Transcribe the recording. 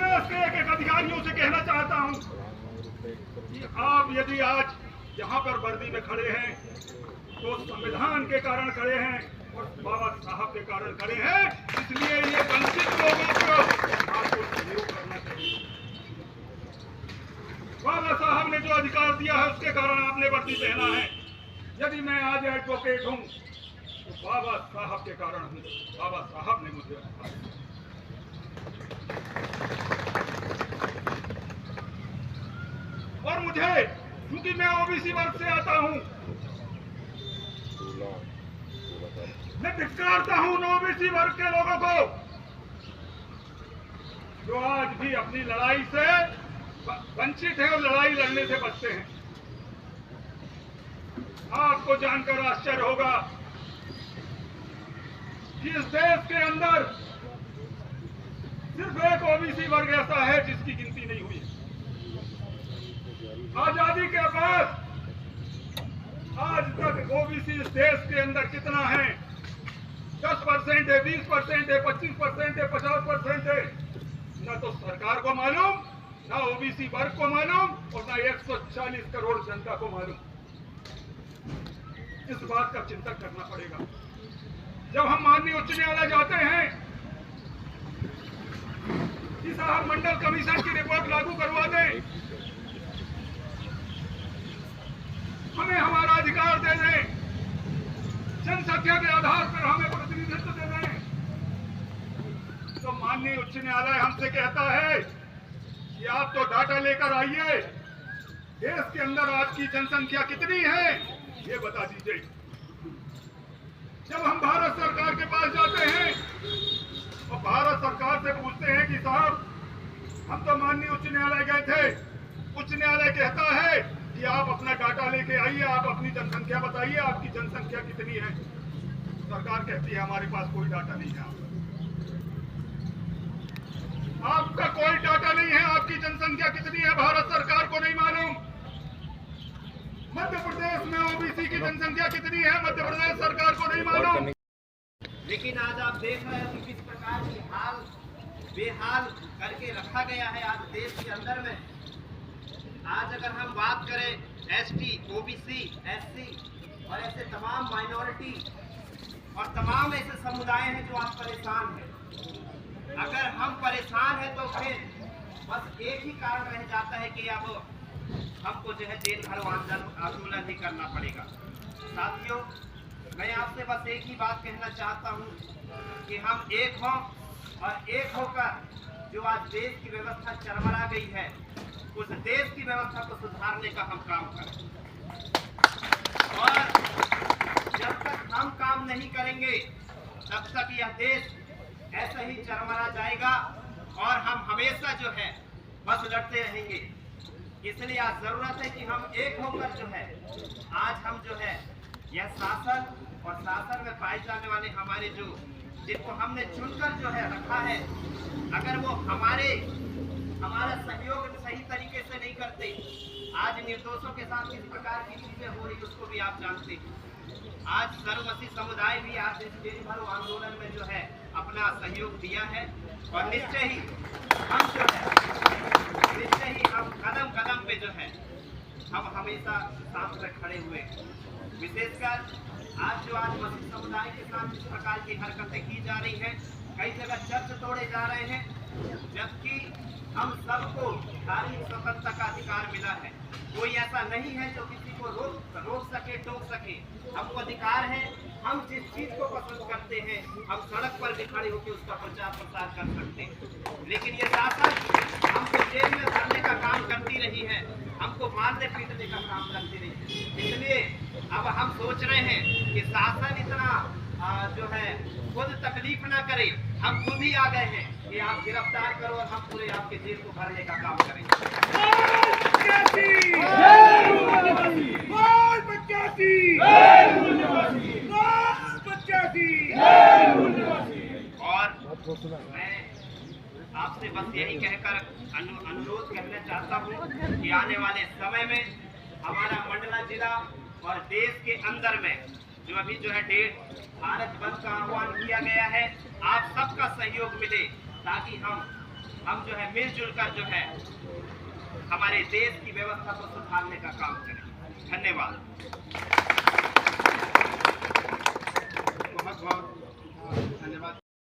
एक अधिकारियों से कहना चाहता हूं कि आप यदि आज यहाँ पर वर्दी में खड़े हैं तो संविधान के कारण खड़े हैं और बाबा साहब के कारण खड़े हैं, इसलिए ये वंचित लोगों को आपको सहयोग करना चाहिए। बाबा साहब ने जो अधिकार दिया है उसके कारण आपने वर्दी पहना है। यदि मैं आज एडवोकेट हूं तो बाबा साहब के कारण हूं। बाबा साहब ने मुझे अधिकार दिया। और मुझे, क्योंकि मैं ओबीसी वर्ग से आता हूं, मैं धिक्कारता हूं उन ओबीसी वर्ग के लोगों को जो आज भी अपनी लड़ाई से वंचित है और लड़ाई लड़ने से बचते हैं। आपको जानकर आश्चर्य होगा कि इस देश के अंदर सिर्फ एक ओबीसी वर्ग ऐसा है जिसकी गिनती नहीं हुई। आजादी के बाद आज तक ओबीसी इस देश के अंदर कितना है? 10% है, 20% है, 25% है, 50% है। न तो सरकार को मालूम, न ओबीसी वर्ग को मालूम और न 140 करोड़ जनता को मालूम। इस बात का चिंतन करना पड़ेगा। जब हम माननीय उच्च न्यायालय जाते हैं कि साहब मंडल कमीशन की रिपोर्ट लागू करवा दें, हमें हमारा अधिकार दे दें, जनसंख्या के आधार पर हमें प्रतिनिधित्व दे दें, तो माननीय उच्च न्यायालय हमसे कहता है कि आप तो डाटा लेकर आइए, देश के अंदर आपकी जनसंख्या कितनी है ये बता दीजिए। जब हम भारत सरकार के पास जाते हैं और भारत सरकार से पूछते हैं कि साहब हम तो माननीय उच्च न्यायालय गए थे, उच्च न्यायालय कहता है कि आप अपना डाटा लेके आइए, आप अपनी जनसंख्या बताइए, आपकी जनसंख्या कितनी है। सरकार कहती है हमारे पास कोई डाटा नहीं है, आपका कोई डाटा नहीं है, आपकी जनसंख्या कितनी है भारत सरकार को नहीं मालूम। मध्य प्रदेश में ओबीसी की जनसंख्या कितनी है मध्य प्रदेश सरकार को नहीं मालूम। लेकिन आज आप देख रहे हैं कि किस प्रकार की हाल बेहाल करके रखा गया है आज देश के अंदर में। आज अगर हम बात करें एसटी, ओबीसी, एससी और ऐसे तमाम माइनॉरिटी और तमाम ऐसे समुदाय हैं जो आज परेशान हैं। अगर हम परेशान हैं तो फिर बस एक ही कारण रह जाता है कि अब हमको जो है जेल भरो आंदोलन ही करना पड़ेगा। साथियों, मैं आपसे बस एक ही बात कहना चाहता हूं कि हम एक हों और एक होकर जो आज देश की व्यवस्था चरमरा गई है उस देश की व्यवस्था को सुधारने का हम काम करें। और जब तक हम काम नहीं करेंगे तब तक यह देश ऐसा ही चरमरा जाएगा और हम हमेशा जो है बस लड़ते रहेंगे। इसलिए आज जरूरत है कि हम एक होकर जो है आज हम जो है यह शासन और शासन में पाए जाने वाले हमारे जो जिनको हमने चुनकर जो है रखा है, अगर वो हमारा सहयोग सही तरीके से नहीं करते, आज निर्दोषों के साथ किस प्रकार की चीजें हो रही उसको भी आप जानते हैं। आज सर्वमसी समुदाय भी आज इस जेल भरो आंदोलन में जो है अपना सहयोग दिया है और निश्चय ही हम कदम कदम पे जो है हम हमेशा साथ में खड़े हुए। विशेषकर आज मसीह समुदाय के साथ इस प्रकार की हरकतें की जा रही हैं, कई जगह चर्च तोड़े जा रहे हैं, जबकि हम सबको धार्मिक स्वतंत्रता का अधिकार मिला है। कोई ऐसा नहीं है जो किसी को रोक सके, टोक सके। हमको अधिकार है, हम जिस चीज को पसंद करते हैं हम सड़क पर भी खड़े होकर उसका प्रचार प्रसार कर सकते हैं। लेकिन ये शासन हमको जेल में भरने का काम करती रही है, हमको मारने पीटने का काम करती रही है। इसलिए अब हम सोच रहे हैं कि शासन इतना जो है खुद तकलीफ ना करे, हम खुद ही आ गए हैं कि आप गिरफ्तार करो और हम पूरे आपके जेल को भरने का काम करें। और मैं आपसे बस यही कहकर अनुरोध करना चाहता हूँ कि आने वाले समय में हमारा मंडला जिला और देश के अंदर में जो अभी जो है भारत बंद का आह्वान किया गया है, आप सबका सहयोग मिले ताकि हम हम जो है मिलजुल कर जो है हमारे देश की व्यवस्था को सुधारने का काम करें। धन्यवाद।